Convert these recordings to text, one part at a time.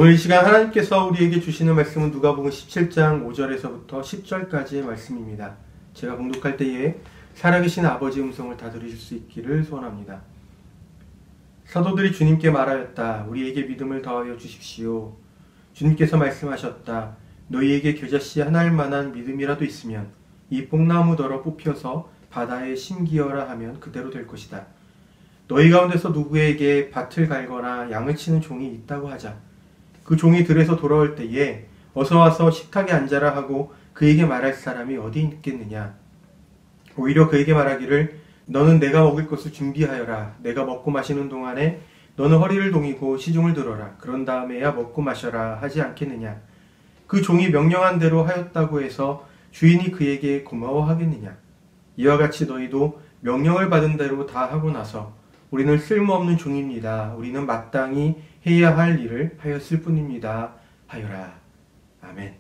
오늘 이 시간 하나님께서 우리에게 주시는 말씀은 누가복음 17장 5절에서부터 10절까지의 말씀입니다. 제가 봉독할 때에 살아계신 아버지 음성을 다 들으실 수 있기를 소원합니다. 사도들이 주님께 말하였다. 우리에게 믿음을 더하여 주십시오. 주님께서 말씀하셨다. 너희에게 겨자씨 하나일 만한 믿음이라도 있으면 이 뽕나무더러 뽑혀서 바다에 심기어라 하면 그대로 될 것이다. 너희 가운데서 누구에게 밭을 갈거나 양을 치는 종이 있다고 하자. 그 종이 들에서 돌아올 때에 어서 와서 식탁에 앉아라 하고 그에게 말할 사람이 어디 있겠느냐. 오히려 그에게 말하기를 너는 내가 먹을 것을 준비하여라. 내가 먹고 마시는 동안에 너는 허리를 동이고 시중을 들어라. 그런 다음에야 먹고 마셔라 하지 않겠느냐. 그 종이 명령한 대로 하였다고 해서 주인이 그에게 고마워하겠느냐. 이와 같이 너희도 명령을 받은 대로 다 하고 나서 우리는 쓸모없는 종입니다. 우리는 마땅히 해야 할 일을 하였을 뿐입니다. 하여라. 아멘.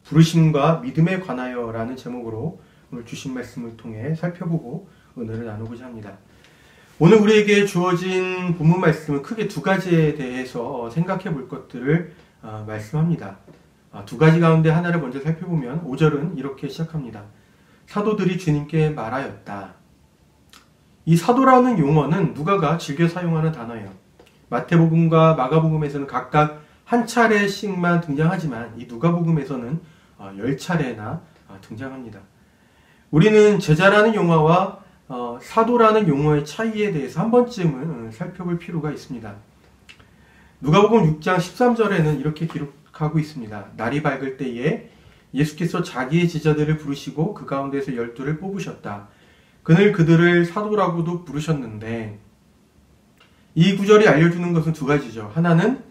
부르심과 믿음에 관하여 라는 제목으로 오늘 주신 말씀을 통해 살펴보고 은혜를 나누고자 합니다. 오늘 우리에게 주어진 본문 말씀은 크게 두 가지에 대해서 생각해 볼 것들을 말씀합니다. 두 가지 가운데 하나를 먼저 살펴보면 5절은 이렇게 시작합니다. 사도들이 주님께 말하였다. 이 사도라는 용어는 누가가 즐겨 사용하는 단어예요. 마태복음과 마가복음에서는 각각 한 차례씩만 등장하지만 이 누가복음에서는 10차례나 등장합니다. 우리는 제자라는 용어와 사도라는 용어의 차이에 대해서 한 번쯤은 살펴볼 필요가 있습니다. 누가복음 6장 13절에는 이렇게 기록하고 있습니다. 날이 밝을 때에 예수께서 자기의 제자들을 부르시고 그 가운데서 12를 뽑으셨다. 그들을 사도라고도 부르셨는데 이 구절이 알려주는 것은 두 가지죠. 하나는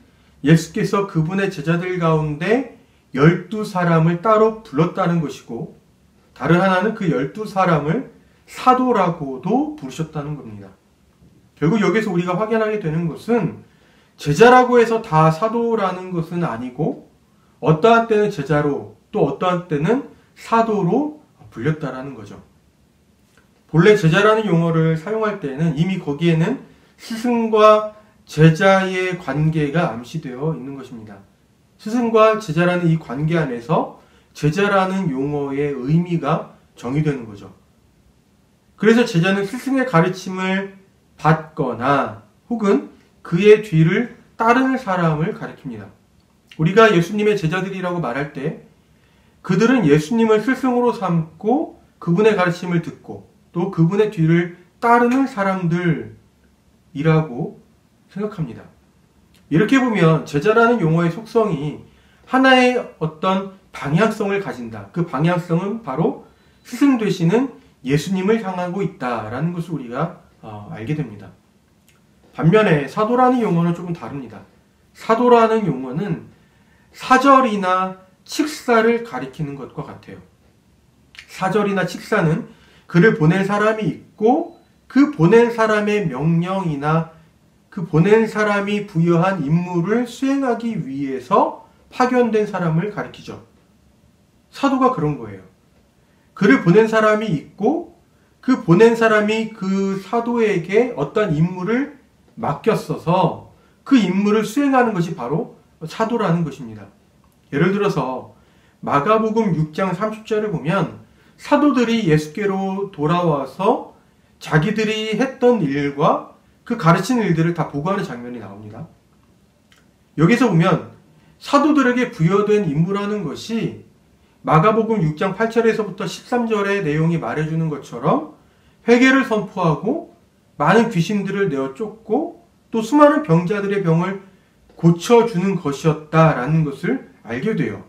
예수께서 그분의 제자들 가운데 12사람을 따로 불렀다는 것이고 다른 하나는 그 12사람을 사도라고도 부르셨다는 겁니다. 결국 여기서 우리가 확인하게 되는 것은 제자라고 해서 다 사도라는 것은 아니고 어떠한 때는 제자로 또 어떠한 때는 사도로 불렸다라는 거죠. 본래 제자라는 용어를 사용할 때는 이미 거기에는 스승과 제자의 관계가 암시되어 있는 것입니다. 스승과 제자라는 이 관계 안에서 제자라는 용어의 의미가 정의되는 거죠. 그래서 제자는 스승의 가르침을 받거나 혹은 그의 뒤를 따르는 사람을 가리킵니다. 우리가 예수님의 제자들이라고 말할 때 그들은 예수님을 스승으로 삼고 그분의 가르침을 듣고 또 그분의 뒤를 따르는 사람들이라고 생각합니다. 이렇게 보면 제자라는 용어의 속성이 하나의 어떤 방향성을 가진다. 그 방향성은 바로 스승 되시는 예수님을 향하고 있다라는 것을 우리가 알게 됩니다. 반면에 사도라는 용어는 조금 다릅니다. 사도라는 용어는 사절이나 칙사를 가리키는 것과 같아요. 사절이나 칙사는 그를 보낸 사람이 있고 그 보낸 사람의 명령이나 그 보낸 사람이 부여한 임무를 수행하기 위해서 파견된 사람을 가리키죠. 사도가 그런 거예요. 그를 보낸 사람이 있고 그 보낸 사람이 그 사도에게 어떤 임무를 맡겼어서 그 임무를 수행하는 것이 바로 사도라는 것입니다. 예를 들어서 마가복음 6장 30절을 보면 사도들이 예수께로 돌아와서 자기들이 했던 일과 그 가르치는 일들을 다 보고하는 장면이 나옵니다. 여기서 보면 사도들에게 부여된 임무라는 것이 마가복음 6장 8절에서부터 13절의 내용이 말해주는 것처럼 회개를 선포하고 많은 귀신들을 내어 쫓고 또 수많은 병자들의 병을 고쳐주는 것이었다라는 것을 알게 돼요.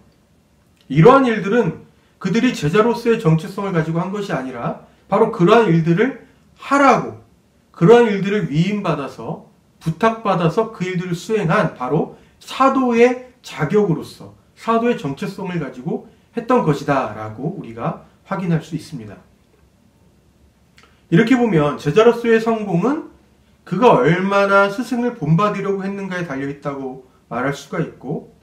이러한 일들은 그들이 제자로서의 정체성을 가지고 한 것이 아니라 바로 그러한 일들을 하라고 그러한 일들을 위임받아서 부탁받아서 그 일들을 수행한 바로 사도의 자격으로서 사도의 정체성을 가지고 했던 것이다 라고 우리가 확인할 수 있습니다. 이렇게 보면 제자로서의 성공은 그가 얼마나 스승을 본받으려고 했는가에 달려있다고 말할 수가 있고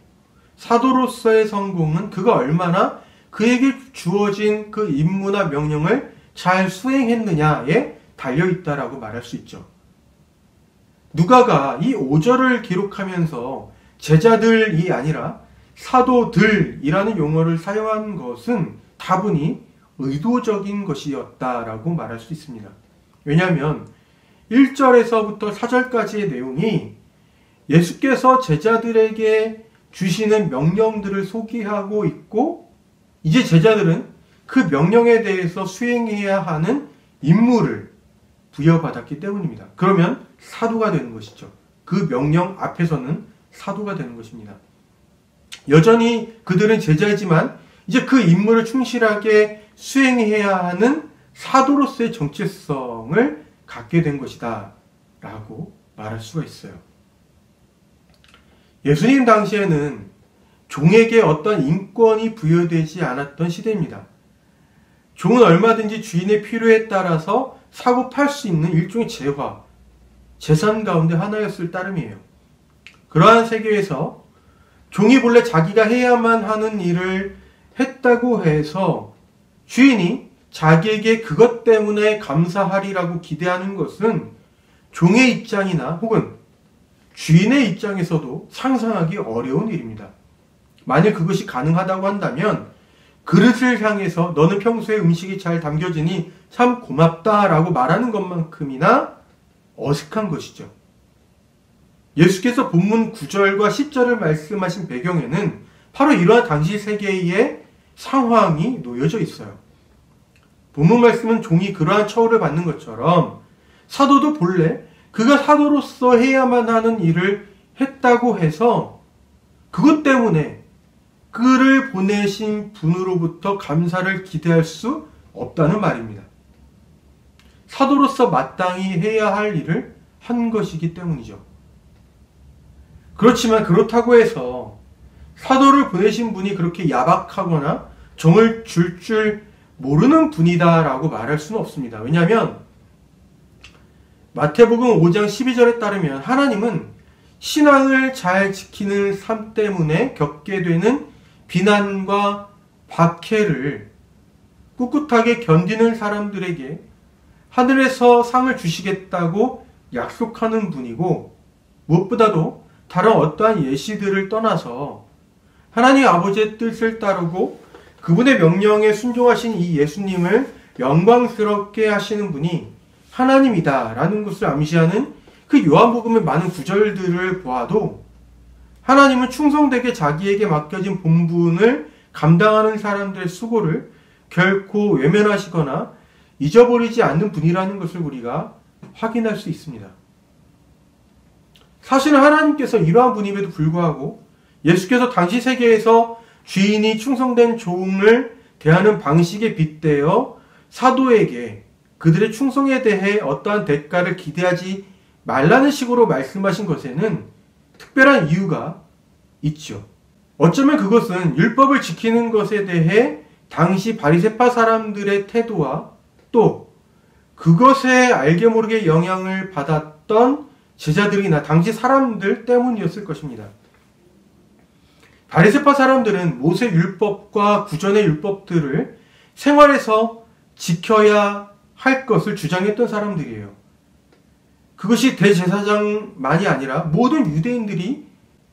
사도로서의 성공은 그가 얼마나 그에게 주어진 그 임무나 명령을 잘 수행했느냐에 달려있다라고 말할 수 있죠. 누가가 이 5절을 기록하면서 제자들이 아니라 사도들이라는 용어를 사용한 것은 다분히 의도적인 것이었다라고 말할 수 있습니다. 왜냐하면 1절에서부터 4절까지의 내용이 예수께서 제자들에게 주시는 명령들을 소개하고 있고, 이제 제자들은 그 명령에 대해서 수행해야 하는 임무를 부여받았기 때문입니다. 그러면 사도가 되는 것이죠. 그 명령 앞에서는 사도가 되는 것입니다. 여전히 그들은 제자이지만 이제 그 임무를 충실하게 수행해야 하는 사도로서의 정체성을 갖게 된 것이다 라고 말할 수가 있어요. 예수님 당시에는 종에게 어떤 인권이 부여되지 않았던 시대입니다. 종은 얼마든지 주인의 필요에 따라서 사고 팔 수 있는 일종의 재산 가운데 하나였을 따름이에요. 그러한 세계에서 종이 본래 자기가 해야만 하는 일을 했다고 해서 주인이 자기에게 그것 때문에 감사하리라고 기대하는 것은 종의 입장이나 혹은 주인의 입장에서도 상상하기 어려운 일입니다. 만일 그것이 가능하다고 한다면 그릇을 향해서 너는 평소에 음식이 잘 담겨지니 참 고맙다라고 말하는 것만큼이나 어색한 것이죠. 예수께서 본문 9절과 10절을 말씀하신 배경에는 바로 이러한 당시 세계의 상황이 놓여져 있어요. 본문 말씀은 종이 그러한 처우를 받는 것처럼 사도도 본래 그가 사도로서 해야만 하는 일을 했다고 해서 그것 때문에 그를 보내신 분으로부터 감사를 기대할 수 없다는 말입니다. 사도로서 마땅히 해야 할 일을 한 것이기 때문이죠. 그렇지만 그렇다고 해서 사도를 보내신 분이 그렇게 야박하거나 정을 줄 모르는 분이다라고 말할 수는 없습니다. 왜냐하면 마태복음 5장 12절에 따르면 하나님은 신앙을 잘 지키는 삶 때문에 겪게 되는 비난과 박해를 꿋꿋하게 견디는 사람들에게 하늘에서 상을 주시겠다고 약속하는 분이고, 무엇보다도 다른 어떠한 예시들을 떠나서 하나님 아버지의 뜻을 따르고 그분의 명령에 순종하신 이 예수님을 영광스럽게 하시는 분이 하나님이다라는 것을 암시하는 그 요한복음의 많은 구절들을 보아도 하나님은 충성되게 자기에게 맡겨진 본분을 감당하는 사람들의 수고를 결코 외면하시거나 잊어버리지 않는 분이라는 것을 우리가 확인할 수 있습니다. 사실은 하나님께서 이러한 분임에도 불구하고 예수께서 당시 세계에서 주인이 충성된 종을 대하는 방식에 빗대어 사도에게 그들의 충성에 대해 어떠한 대가를 기대하지 말라는 식으로 말씀하신 것에는 특별한 이유가 있죠. 어쩌면 그것은 율법을 지키는 것에 대해 당시 바리새파 사람들의 태도와 또 그것에 알게 모르게 영향을 받았던 제자들이나 당시 사람들 때문이었을 것입니다. 바리새파 사람들은 모세 율법과 구전의 율법들을 생활에서 지켜야 할 것을 주장했던 사람들이에요. 그것이 대제사장만이 아니라 모든 유대인들이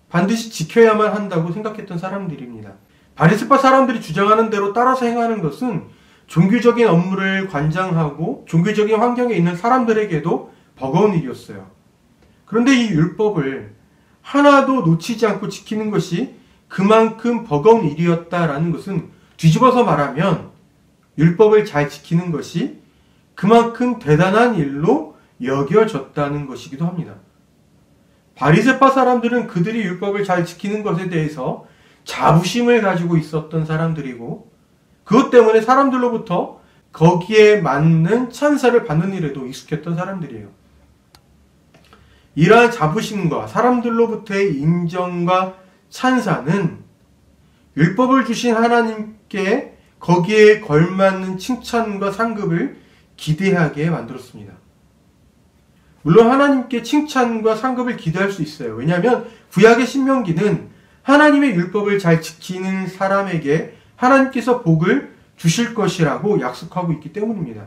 반드시 지켜야만 한다고 생각했던 사람들입니다. 바리새파 사람들이 주장하는 대로 따라서 행하는 것은 종교적인 업무를 관장하고 종교적인 환경에 있는 사람들에게도 버거운 일이었어요. 그런데 이 율법을 하나도 놓치지 않고 지키는 것이 그만큼 버거운 일이었다라는 것은 뒤집어서 말하면 율법을 잘 지키는 것이 그만큼 대단한 일로 여겨졌다는 것이기도 합니다. 바리새파 사람들은 그들이 율법을 잘 지키는 것에 대해서 자부심을 가지고 있었던 사람들이고, 그것 때문에 사람들로부터 거기에 맞는 찬사를 받는 일에도 익숙했던 사람들이에요. 이러한 자부심과 사람들로부터의 인정과 찬사는 율법을 주신 하나님께 거기에 걸맞는 칭찬과 상급을 기대하게 만들었습니다. 물론 하나님께 칭찬과 상급을 기대할 수 있어요. 왜냐하면 구약의 신명기는 하나님의 율법을 잘 지키는 사람에게 하나님께서 복을 주실 것이라고 약속하고 있기 때문입니다.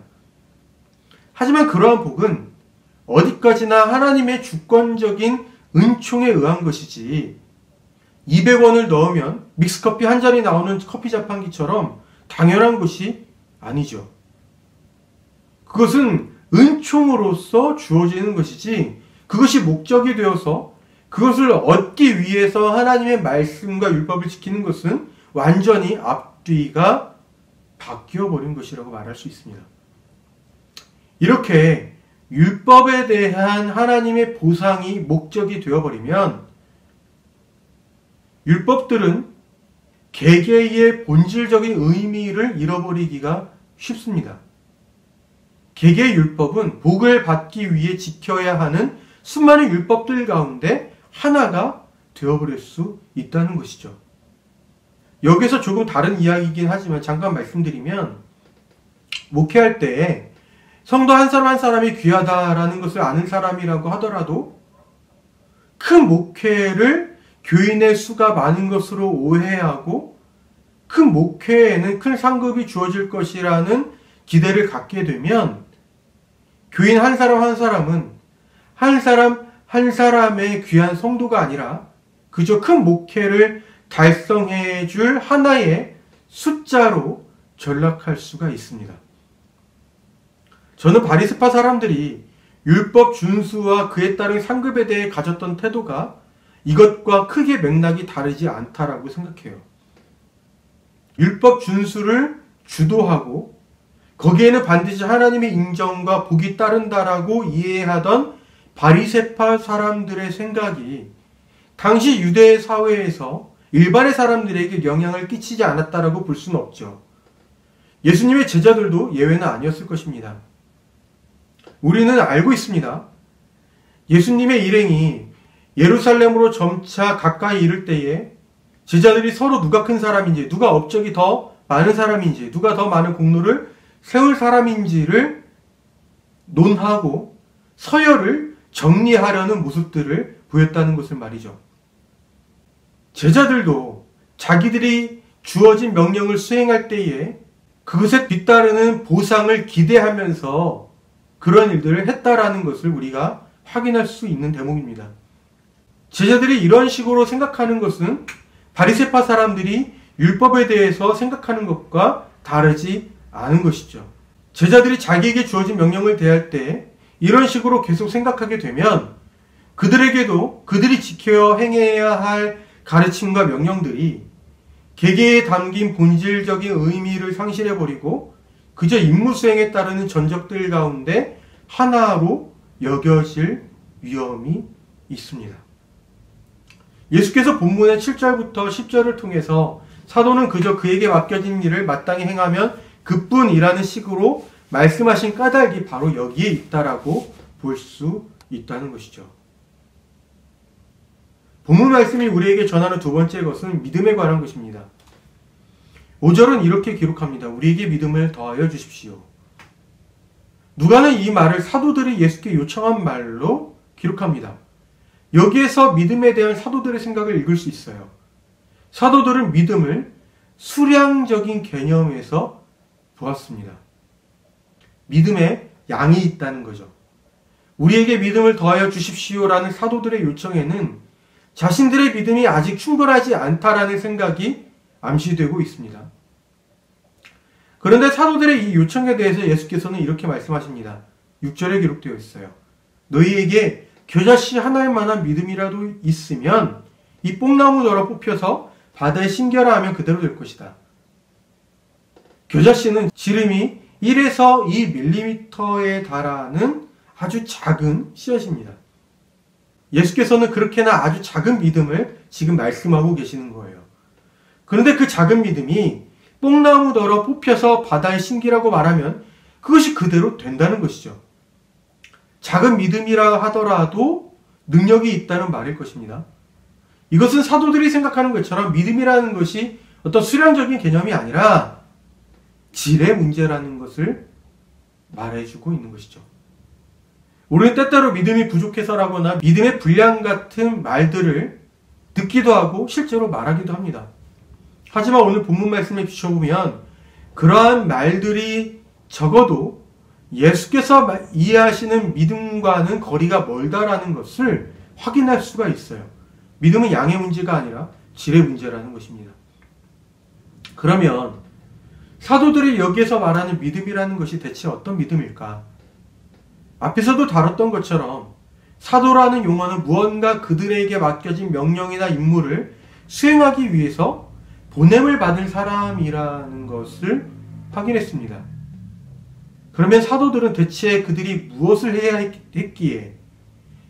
하지만 그러한 복은 어디까지나 하나님의 주권적인 은총에 의한 것이지 200원을 넣으면 믹스커피 한 잔이 나오는 커피 자판기처럼 당연한 것이 아니죠. 그것은 은총으로서 주어지는 것이지 그것이 목적이 되어서 그것을 얻기 위해서 하나님의 말씀과 율법을 지키는 것은 완전히 앞뒤가 바뀌어버린 것이라고 말할 수 있습니다. 이렇게 율법에 대한 하나님의 보상이 목적이 되어버리면 율법들은 개개의 본질적인 의미를 잃어버리기가 쉽습니다. 개개의 율법은 복을 받기 위해 지켜야 하는 수많은 율법들 가운데 하나가 되어버릴 수 있다는 것이죠. 여기서 조금 다른 이야기이긴 하지만 잠깐 말씀드리면 목회할 때 성도 한 사람 한 사람이 귀하다라는 것을 아는 사람이라고 하더라도 큰 목회를 교인의 수가 많은 것으로 오해하고 큰 목회에는 큰 상급이 주어질 것이라는 기대를 갖게 되면 교인 한 사람 한 사람은 한 사람 한 사람의 귀한 성도가 아니라 그저 큰 목회를 달성해 줄 하나의 숫자로 전락할 수가 있습니다. 저는 바리새파 사람들이 율법 준수와 그에 따른 상급에 대해 가졌던 태도가 이것과 크게 맥락이 다르지 않다라고 생각해요. 율법 준수를 주도하고 거기에는 반드시 하나님의 인정과 복이 따른다라고 이해하던 바리새파 사람들의 생각이 당시 유대 사회에서 일반의 사람들에게 영향을 끼치지 않았다라고 볼 수는 없죠. 예수님의 제자들도 예외는 아니었을 것입니다. 우리는 알고 있습니다. 예수님의 일행이 예루살렘으로 점차 가까이 이를 때에 제자들이 서로 누가 큰 사람인지, 누가 업적이 더 많은 사람인지, 누가 더 많은 공로를 세울 사람인지를 논하고 서열을 정리하려는 모습들을 보였다는 것을 말이죠. 제자들도 자기들이 주어진 명령을 수행할 때에 그것에 뒤따르는 보상을 기대하면서 그런 일들을 했다라는 것을 우리가 확인할 수 있는 대목입니다. 제자들이 이런 식으로 생각하는 것은 바리새파 사람들이 율법에 대해서 생각하는 것과 다르지 않은 것이죠. 제자들이 자기에게 주어진 명령을 대할 때 이런 식으로 계속 생각하게 되면 그들에게도 그들이 지켜 행해야 할 가르침과 명령들이 계계에 담긴 본질적인 의미를 상실해버리고 그저 임무 수행에 따르는 전적들 가운데 하나로 여겨질 위험이 있습니다. 예수께서 본문의 7절부터 10절을 통해서 사도는 그저 그에게 맡겨진 일을 마땅히 행하면 그뿐이라는 식으로 말씀하신 까닭이 바로 여기에 있다라고 볼 수 있다는 것이죠. 본문 말씀이 우리에게 전하는 두 번째 것은 믿음에 관한 것입니다. 5절은 이렇게 기록합니다. 우리에게 믿음을 더하여 주십시오. 누가는 이 말을 사도들이 예수께 요청한 말로 기록합니다. 여기에서 믿음에 대한 사도들의 생각을 읽을 수 있어요. 사도들은 믿음을 수량적인 개념에서 보았습니다. 믿음에 양이 있다는 거죠. 우리에게 믿음을 더하여 주십시오라는 사도들의 요청에는 자신들의 믿음이 아직 충분하지 않다라는 생각이 암시되고 있습니다. 그런데 사도들의 이 요청에 대해서 예수께서는 이렇게 말씀하십니다. 6절에 기록되어 있어요. 너희에게 겨자씨 하나일 만한 믿음이라도 있으면 이 뽕나무 너로 뽑혀서 바다에 심겨라 하면 그대로 될 것이다. 겨자씨는 지름이 1에서 2mm에 달하는 아주 작은 씨앗입니다. 예수께서는 그렇게나 아주 작은 믿음을 지금 말씀하고 계시는 거예요. 그런데 그 작은 믿음이 뽕나무 너로 뽑혀서 바다에 심기라고 말하면 그것이 그대로 된다는 것이죠. 작은 믿음이라 하더라도 능력이 있다는 말일 것입니다. 이것은 사도들이 생각하는 것처럼 믿음이라는 것이 어떤 수량적인 개념이 아니라 질의 문제라는 것을 말해주고 있는 것이죠. 우리는 때때로 믿음이 부족해서라거나 믿음의 불량 같은 말들을 듣기도 하고 실제로 말하기도 합니다. 하지만 오늘 본문 말씀에 비춰보면 그러한 말들이 적어도 예수께서 이해하시는 믿음과는 거리가 멀다라는 것을 확인할 수가 있어요. 믿음은 양의 문제가 아니라 질의 문제라는 것입니다. 그러면 사도들이 여기에서 말하는 믿음이라는 것이 대체 어떤 믿음일까? 앞에서도 다뤘던 것처럼 사도라는 용어는 무언가 그들에게 맡겨진 명령이나 임무를 수행하기 위해서 보냄을 받은 사람이라는 것을 확인했습니다. 그러면 사도들은 대체 그들이 무엇을 해야 했기에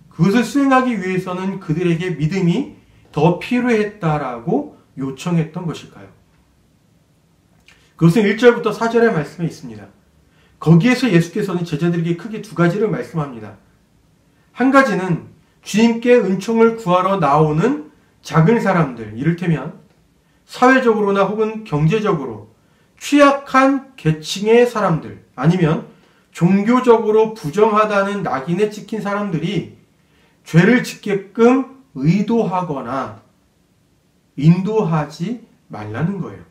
그것을 수행하기 위해서는 그들에게 믿음이 더 필요했다라고 요청했던 것일까요? 그것은 1절부터 4절의 말씀에 있습니다. 거기에서 예수께서는 제자들에게 크게 두 가지를 말씀합니다. 한 가지는 주님께 은총을 구하러 나오는 작은 사람들, 이를테면 사회적으로나 혹은 경제적으로 취약한 계층의 사람들, 아니면 종교적으로 부정하다는 낙인에 찍힌 사람들이 죄를 짓게끔 의도하거나 인도하지 말라는 거예요.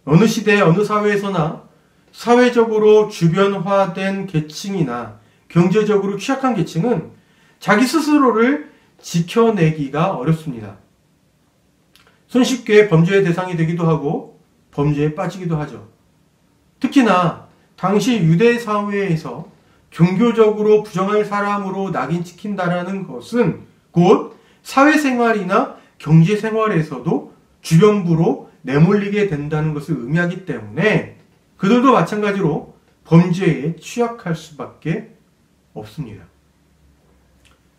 어느 시대, 어느 사회에서나 사회적으로 주변화된 계층이나 경제적으로 취약한 계층은 자기 스스로를 지켜내기가 어렵습니다. 손쉽게 범죄의 대상이 되기도 하고 범죄에 빠지기도 하죠. 특히나 당시 유대 사회에서 종교적으로 부정할 사람으로 낙인 찍힌다라는 것은 곧 사회생활이나 경제생활에서도 주변부로 내몰리게 된다는 것을 의미하기 때문에 그들도 마찬가지로 범죄에 취약할 수밖에 없습니다.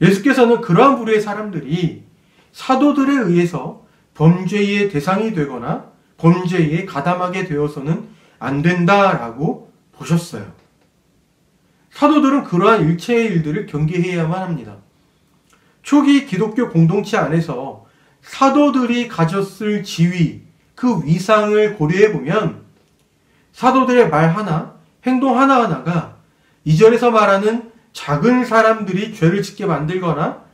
예수께서는 그러한 부류의 사람들이 사도들에 의해서 범죄의 대상이 되거나 범죄에 가담하게 되어서는 안 된다라고 보셨어요. 사도들은 그러한 일체의 일들을 경계해야만 합니다. 초기 기독교 공동체 안에서 사도들이 가졌을 지위, 그 위상을 고려해보면 사도들의 말 하나, 행동 하나하나가 2절에서 말하는 작은 사람들이 죄를 짓게 만들거나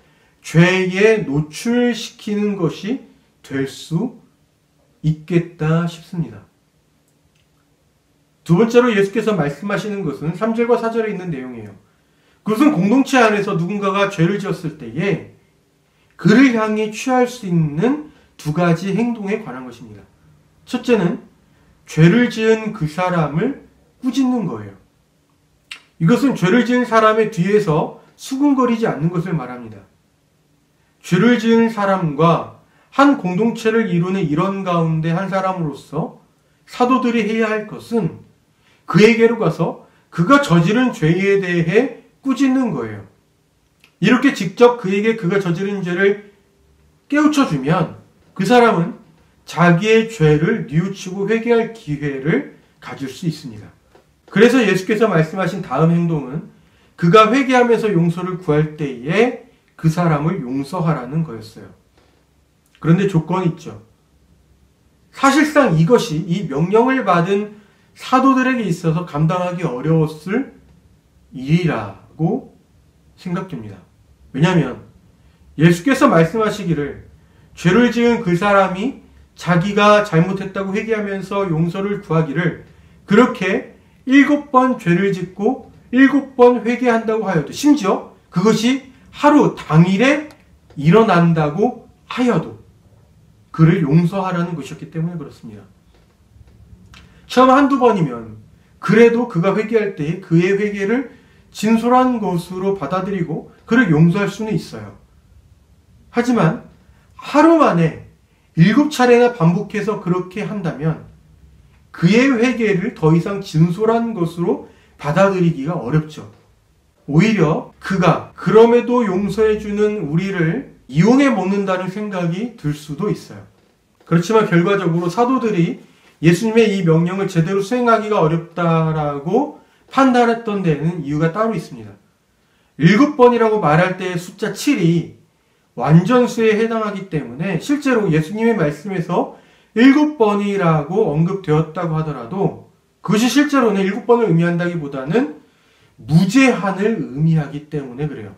죄에 노출시키는 것이 될 수 있겠다 싶습니다. 두 번째로 예수께서 말씀하시는 것은 3절과 4절에 있는 내용이에요. 그것은 공동체 안에서 누군가가 죄를 지었을 때에 그를 향해 취할 수 있는 두 가지 행동에 관한 것입니다. 첫째는 죄를 지은 그 사람을 꾸짖는 거예요. 이것은 죄를 지은 사람의 뒤에서 수군거리지 않는 것을 말합니다. 죄를 지은 사람과 한 공동체를 이루는 일원 가운데 한 사람으로서 사도들이 해야 할 것은 그에게로 가서 그가 저지른 죄에 대해 꾸짖는 거예요. 이렇게 직접 그에게 그가 저지른 죄를 깨우쳐주면 그 사람은 자기의 죄를 뉘우치고 회개할 기회를 가질 수 있습니다. 그래서 예수께서 말씀하신 다음 행동은 그가 회개하면서 용서를 구할 때에 그 사람을 용서하라는 거였어요. 그런데 조건이 있죠. 사실상 이것이 이 명령을 받은 사도들에게 있어서 감당하기 어려웠을 일이라고 생각됩니다. 왜냐하면 예수께서 말씀하시기를 죄를 지은 그 사람이 자기가 잘못했다고 회개하면서 용서를 구하기를 그렇게 7번 죄를 짓고 7번 회개한다고 하여도 심지어 그것이 하루 당일에 일어난다고 하여도 그를 용서하라는 것이었기 때문에 그렇습니다. 처음 한두 번이면 그래도 그가 회개할 때에 그의 회개를 진솔한 것으로 받아들이고 그를 용서할 수는 있어요. 하지만 하루 만에 7차례나 반복해서 그렇게 한다면 그의 회개를 더 이상 진솔한 것으로 받아들이기가 어렵죠. 오히려 그가 그럼에도 용서해주는 우리를 이용해 먹는다는 생각이 들 수도 있어요. 그렇지만 결과적으로 사도들이 예수님의 이 명령을 제대로 수행하기가 어렵다라고 판단했던 데에는 이유가 따로 있습니다. 7번이라고 말할 때의 숫자 7이 완전수에 해당하기 때문에 실제로 예수님의 말씀에서 7번이라고 언급되었다고 하더라도 그것이 실제로는 7번을 의미한다기보다는 무제한을 의미하기 때문에 그래요.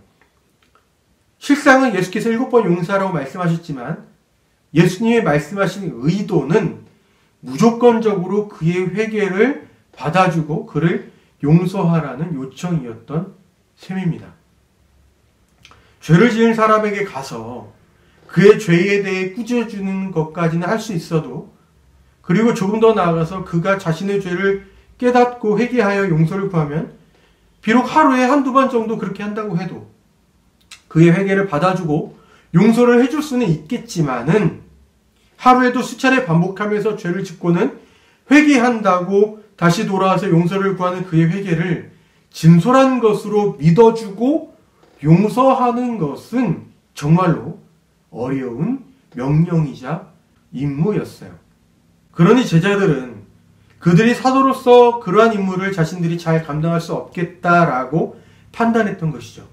실상은 예수께서 7번 용서하라고 말씀하셨지만 예수님이 말씀하신 의도는 무조건적으로 그의 회개를 받아주고 그를 용서하라는 요청이었던 셈입니다. 죄를 지은 사람에게 가서 그의 죄에 대해 꾸짖어주는 것까지는 할 수 있어도, 그리고 조금 더 나아가서 그가 자신의 죄를 깨닫고 회개하여 용서를 구하면 비록 하루에 한두 번 정도 그렇게 한다고 해도 그의 회개를 받아주고 용서를 해줄 수는 있겠지만은, 하루에도 수차례 반복하면서 죄를 짓고는 회개한다고 다시 돌아와서 용서를 구하는 그의 회개를 진솔한 것으로 믿어주고 용서하는 것은 정말로 어려운 명령이자 임무였어요. 그러니 제자들은 그들이 사도로서 그러한 임무를 자신들이 잘 감당할 수 없겠다라고 판단했던 것이죠.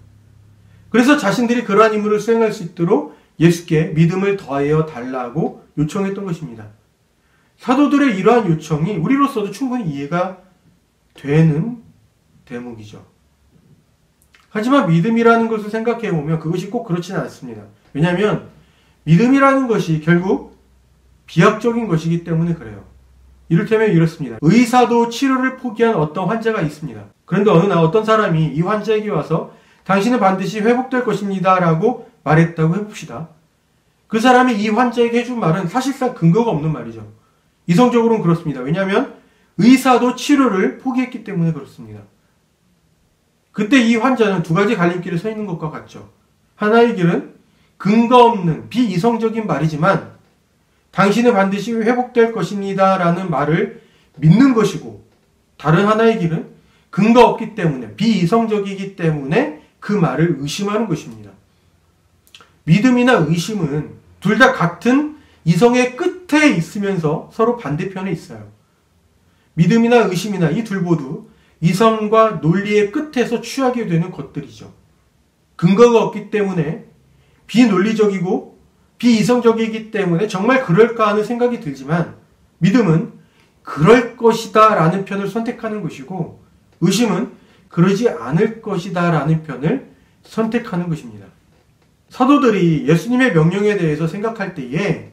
그래서 자신들이 그러한 임무를 수행할 수 있도록 예수께 믿음을 더하여 달라고 요청했던 것입니다. 사도들의 이러한 요청이 우리로서도 충분히 이해가 되는 대목이죠. 하지만 믿음이라는 것을 생각해보면 그것이 꼭 그렇지는 않습니다. 왜냐하면 믿음이라는 것이 결국 비약적인 것이기 때문에 그래요. 이를테면 이렇습니다. 의사도 치료를 포기한 어떤 환자가 있습니다. 그런데 어느 날 어떤 사람이 이 환자에게 와서 당신은 반드시 회복될 것입니다 라고 말했다고 해봅시다. 그 사람이 이 환자에게 해준 말은 사실상 근거가 없는 말이죠. 이성적으로는 그렇습니다. 왜냐하면 의사도 치료를 포기했기 때문에 그렇습니다. 그때 이 환자는 두 가지 갈림길에 서 있는 것과 같죠. 하나의 길은 근거 없는 비이성적인 말이지만 당신은 반드시 회복될 것입니다 라는 말을 믿는 것이고, 다른 하나의 길은 근거 없기 때문에 비이성적이기 때문에 그 말을 의심하는 것입니다. 믿음이나 의심은 둘 다 같은 이성의 끝에 있으면서 서로 반대편에 있어요. 믿음이나 의심이나 이 둘 모두 이성과 논리의 끝에서 취하게 되는 것들이죠. 근거가 없기 때문에 비논리적이고 비이성적이기 때문에 정말 그럴까 하는 생각이 들지만, 믿음은 그럴 것이다 라는 편을 선택하는 것이고, 의심은 그러지 않을 것이다 라는 편을 선택하는 것입니다. 사도들이 예수님의 명령에 대해서 생각할 때에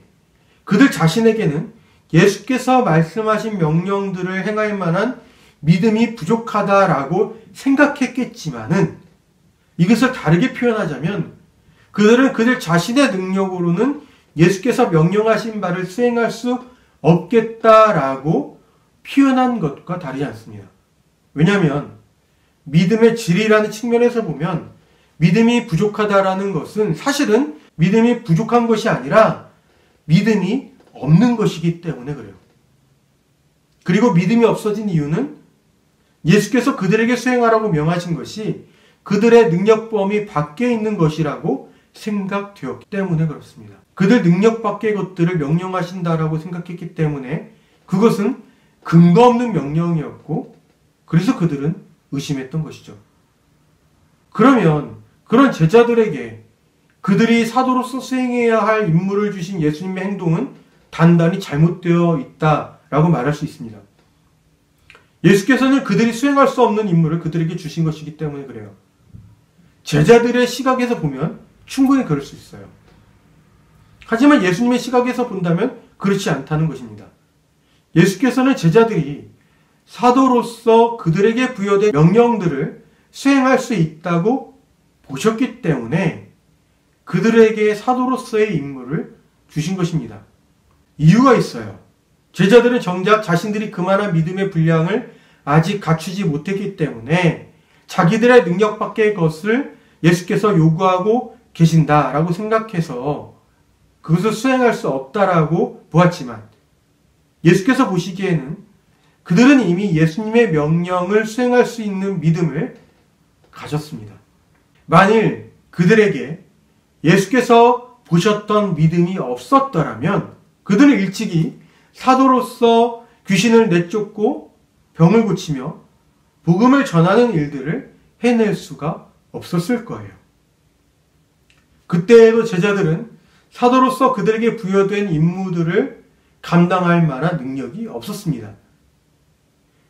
그들 자신에게는 예수께서 말씀하신 명령들을 행할 만한 믿음이 부족하다라고 생각했겠지만은, 이것을 다르게 표현하자면 그들은 그들 자신의 능력으로는 예수께서 명령하신 바를 수행할 수 없겠다라고 표현한 것과 다르지 않습니다. 왜냐하면 믿음의 질이라는 측면에서 보면 믿음이 부족하다라는 것은 사실은 믿음이 부족한 것이 아니라 믿음이 없는 것이기 때문에 그래요. 그리고 믿음이 없어진 이유는 예수께서 그들에게 수행하라고 명하신 것이 그들의 능력 범위 밖에 있는 것이라고 생각되었기 때문에 그렇습니다. 그들 능력 밖의 것들을 명령하신다라고 생각했기 때문에 그것은 근거 없는 명령이었고, 그래서 그들은 의심했던 것이죠. 그러면 그런 제자들에게 그들이 사도로서 수행해야 할 임무를 주신 예수님의 행동은 단단히 잘못되어 있다라고 말할 수 있습니다. 예수께서는 그들이 수행할 수 없는 임무를 그들에게 주신 것이기 때문에 그래요. 제자들의 시각에서 보면 충분히 그럴 수 있어요. 하지만 예수님의 시각에서 본다면 그렇지 않다는 것입니다. 예수께서는 제자들이 사도로서 그들에게 부여된 명령들을 수행할 수 있다고 보셨기 때문에 그들에게 사도로서의 임무를 주신 것입니다. 이유가 있어요. 제자들은 정작 자신들이 그만한 믿음의 분량을 아직 갖추지 못했기 때문에 자기들의 능력 밖의 것을 예수께서 요구하고 계신다라고 생각해서 그것을 수행할 수 없다라고 보았지만, 예수께서 보시기에는 그들은 이미 예수님의 명령을 수행할 수 있는 믿음을 가졌습니다. 만일 그들에게 예수께서 보셨던 믿음이 없었더라면 그들은 일찍이 사도로서 귀신을 내쫓고 병을 고치며 복음을 전하는 일들을 해낼 수가 없었을 거예요. 그때에도 제자들은 사도로서 그들에게 부여된 임무들을 감당할 만한 능력이 없었습니다.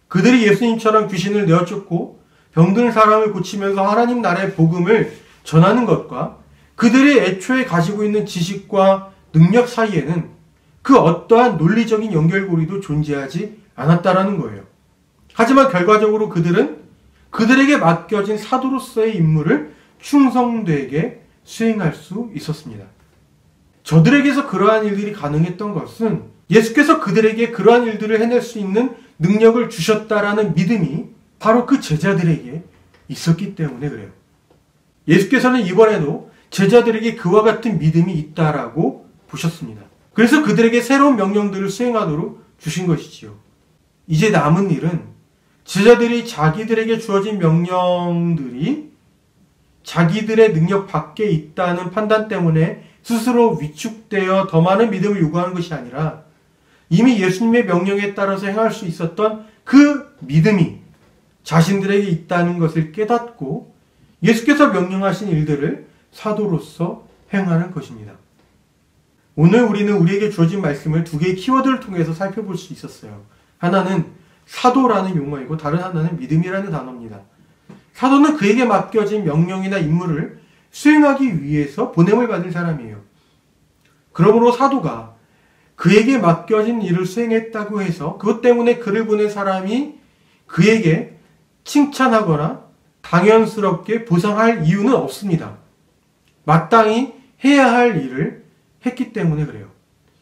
그들이 예수님처럼 귀신을 내어쫓고 병든 사람을 고치면서 하나님 나라의 복음을 전하는 것과 그들이 애초에 가지고 있는 지식과 능력 사이에는 그 어떠한 논리적인 연결고리도 존재하지 않았다라는 거예요. 하지만 결과적으로 그들은 그들에게 맡겨진 사도로서의 임무를 충성되게 수행할 수 있었습니다. 저들에게서 그러한 일들이 가능했던 것은 예수께서 그들에게 그러한 일들을 해낼 수 있는 능력을 주셨다라는 믿음이 바로 그 제자들에게 있었기 때문에 그래요. 예수께서는 이번에도 제자들에게 그와 같은 믿음이 있다라고 보셨습니다. 그래서 그들에게 새로운 명령들을 수행하도록 주신 것이지요. 이제 남은 일은 제자들이 자기들에게 주어진 명령들이 자기들의 능력 밖에 있다는 판단 때문에 스스로 위축되어 더 많은 믿음을 요구하는 것이 아니라 이미 예수님의 명령에 따라서 행할 수 있었던 그 믿음이 자신들에게 있다는 것을 깨닫고 예수께서 명령하신 일들을 사도로서 행하는 것입니다. 오늘 우리는 우리에게 주어진 말씀을 두 개의 키워드를 통해서 살펴볼 수 있었어요. 하나는 사도라는 용어이고 다른 하나는 믿음이라는 단어입니다. 사도는 그에게 맡겨진 명령이나 임무를 수행하기 위해서 보냄을 받은 사람이에요. 그러므로 사도가 그에게 맡겨진 일을 수행했다고 해서 그것 때문에 그를 보낸 사람이 그에게 칭찬하거나 당연스럽게 보상할 이유는 없습니다. 마땅히 해야 할 일을 했기 때문에 그래요.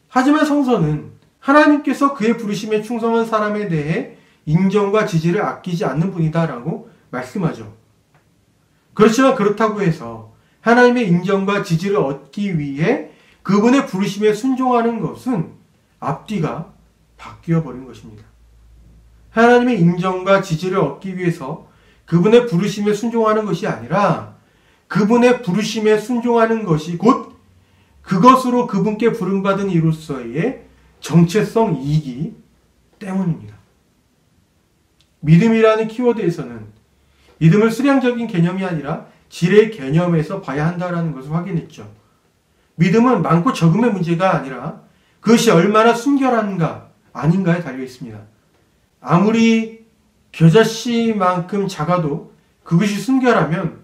하지만 성서는 하나님께서 그의 부르심에 충성한 사람에 대해 인정과 지지를 아끼지 않는 분이다라고 말씀하죠. 그렇지만 그렇다고 해서 하나님의 인정과 지지를 얻기 위해 그분의 부르심에 순종하는 것은 앞뒤가 바뀌어 버린 것입니다. 하나님의 인정과 지지를 얻기 위해서 그분의 부르심에 순종하는 것이 아니라 그분의 부르심에 순종하는 것이 곧 그것으로 그분께 부름받은 이로서의 정체성이기 때문입니다. 믿음이라는 키워드에서는 믿음을 수량적인 개념이 아니라 질의 개념에서 봐야 한다는 것을 확인했죠. 믿음은 많고 적음의 문제가 아니라 그것이 얼마나 순결한가 아닌가에 달려 있습니다. 아무리 겨자씨만큼 작아도 그것이 순결하면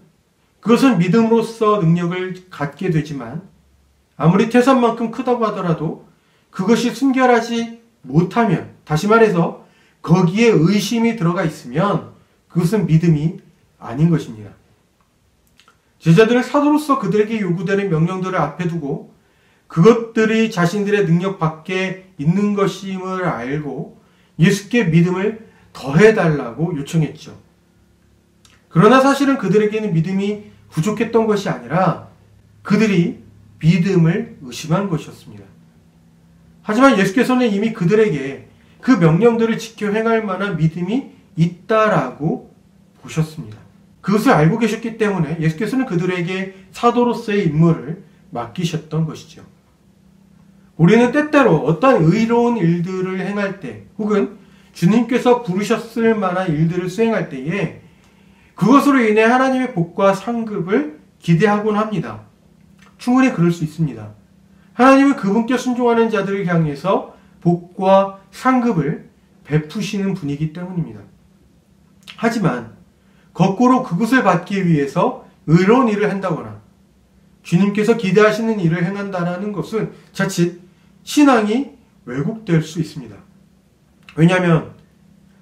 그것은 믿음으로써 능력을 갖게 되지만 아무리 태산만큼 크다고 하더라도 그것이 순결하지 못하면, 다시 말해서 거기에 의심이 들어가 있으면 그것은 믿음이 아닌 것입니다. 제자들은 사도로서 그들에게 요구되는 명령들을 앞에 두고 그것들이 자신들의 능력 밖에 있는 것임을 알고 예수께 믿음을 더해달라고 요청했죠. 그러나 사실은 그들에게는 믿음이 부족했던 것이 아니라 그들이 믿음을 의심한 것이었습니다. 하지만 예수께서는 이미 그들에게 그 명령들을 지켜 행할 만한 믿음이 있다라고 보셨습니다. 그것을 알고 계셨기 때문에 예수께서는 그들에게 사도로서의 임무를 맡기셨던 것이죠. 우리는 때때로 어떤 의로운 일들을 행할 때 혹은 주님께서 부르셨을 만한 일들을 수행할 때에 그것으로 인해 하나님의 복과 상급을 기대하곤 합니다. 충분히 그럴 수 있습니다. 하나님은 그분께 순종하는 자들을 향해서 복과 상급을 베푸시는 분이기 때문입니다. 하지만 거꾸로 그것을 받기 위해서 의로운 일을 한다거나 주님께서 기대하시는 일을 행한다는 것은 자칫 신앙이 왜곡될 수 있습니다. 왜냐하면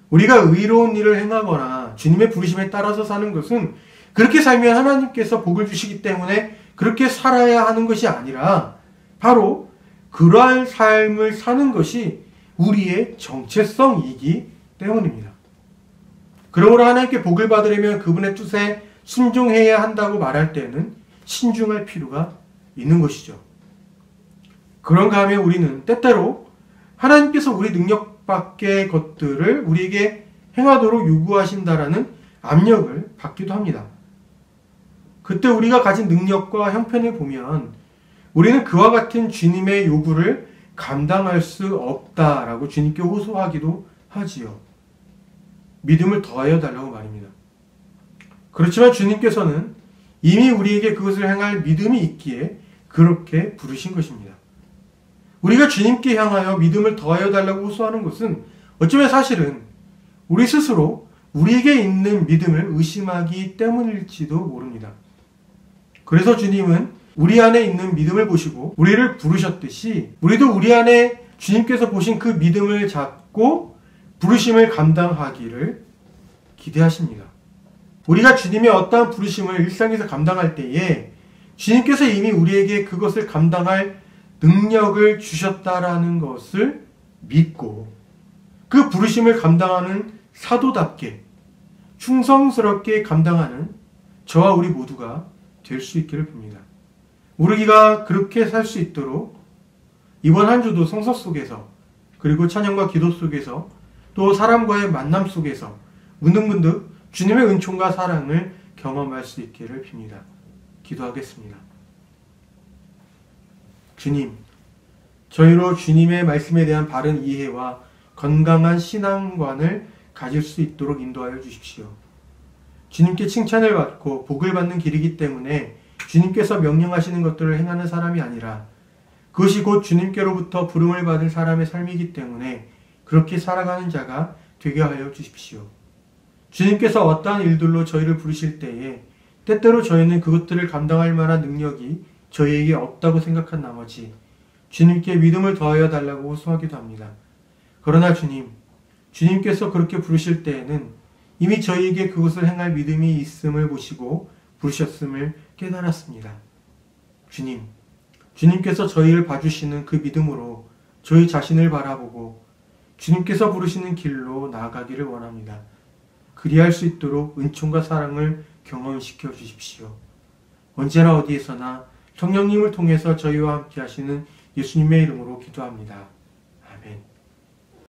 우리가 의로운 일을 행하거나 주님의 부르심에 따라서 사는 것은 그렇게 살면 하나님께서 복을 주시기 때문에 그렇게 살아야 하는 것이 아니라 바로 그러한 삶을 사는 것이 우리의 정체성이기 때문입니다. 그러므로 하나님께 복을 받으려면 그분의 뜻에 순종해야 한다고 말할 때는 신중할 필요가 있는 것이죠. 그런가 하면 우리는 때때로 하나님께서 우리 능력 밖의 것들을 우리에게 행하도록 요구하신다라는 압력을 받기도 합니다. 그때 우리가 가진 능력과 형편을 보면 우리는 그와 같은 주님의 요구를 감당할 수 없다라고 주님께 호소하기도 하지요. 믿음을 더하여 달라고 말입니다. 그렇지만 주님께서는 이미 우리에게 그것을 행할 믿음이 있기에 그렇게 부르신 것입니다. 우리가 주님께 향하여 믿음을 더하여 달라고 호소하는 것은 어쩌면 사실은 우리 스스로 우리에게 있는 믿음을 의심하기 때문일지도 모릅니다. 그래서 주님은 우리 안에 있는 믿음을 보시고 우리를 부르셨듯이 우리도 우리 안에 주님께서 보신 그 믿음을 잡고 부르심을 감당하기를 기대하십니다. 우리가 주님의 어떠한 부르심을 일상에서 감당할 때에 주님께서 이미 우리에게 그것을 감당할 능력을 주셨다라는 것을 믿고 그 부르심을 감당하는 사도답게 충성스럽게 감당하는 저와 우리 모두가 될 수 있기를 빕니다. 우리가 그렇게 살 수 있도록 이번 한 주도 성서 속에서 그리고 찬양과 기도 속에서 또 사람과의 만남 속에서 문득문득 주님의 은총과 사랑을 경험할 수 있기를 빕니다. 기도하겠습니다. 주님, 저희로 주님의 말씀에 대한 바른 이해와 건강한 신앙관을 가질 수 있도록 인도하여 주십시오. 주님께 칭찬을 받고 복을 받는 길이기 때문에 주님께서 명령하시는 것들을 행하는 사람이 아니라 그것이 곧 주님께로부터 부름을 받은 사람의 삶이기 때문에 그렇게 살아가는 자가 되게 하여 주십시오. 주님께서 어떠한 일들로 저희를 부르실 때에 때때로 저희는 그것들을 감당할 만한 능력이 저희에게 없다고 생각한 나머지 주님께 믿음을 더하여 달라고 호소하기도 합니다. 그러나 주님께서 그렇게 부르실 때에는 이미 저희에게 그것을 행할 믿음이 있음을 보시고 부르셨음을 깨달았습니다. 주님께서 저희를 봐주시는 그 믿음으로 저희 자신을 바라보고 주님께서 부르시는 길로 나아가기를 원합니다. 그리할 수 있도록 은총과 사랑을 경험시켜 주십시오. 언제나 어디에서나 성령님을 통해서 저희와 함께 하시는 예수님의 이름으로 기도합니다.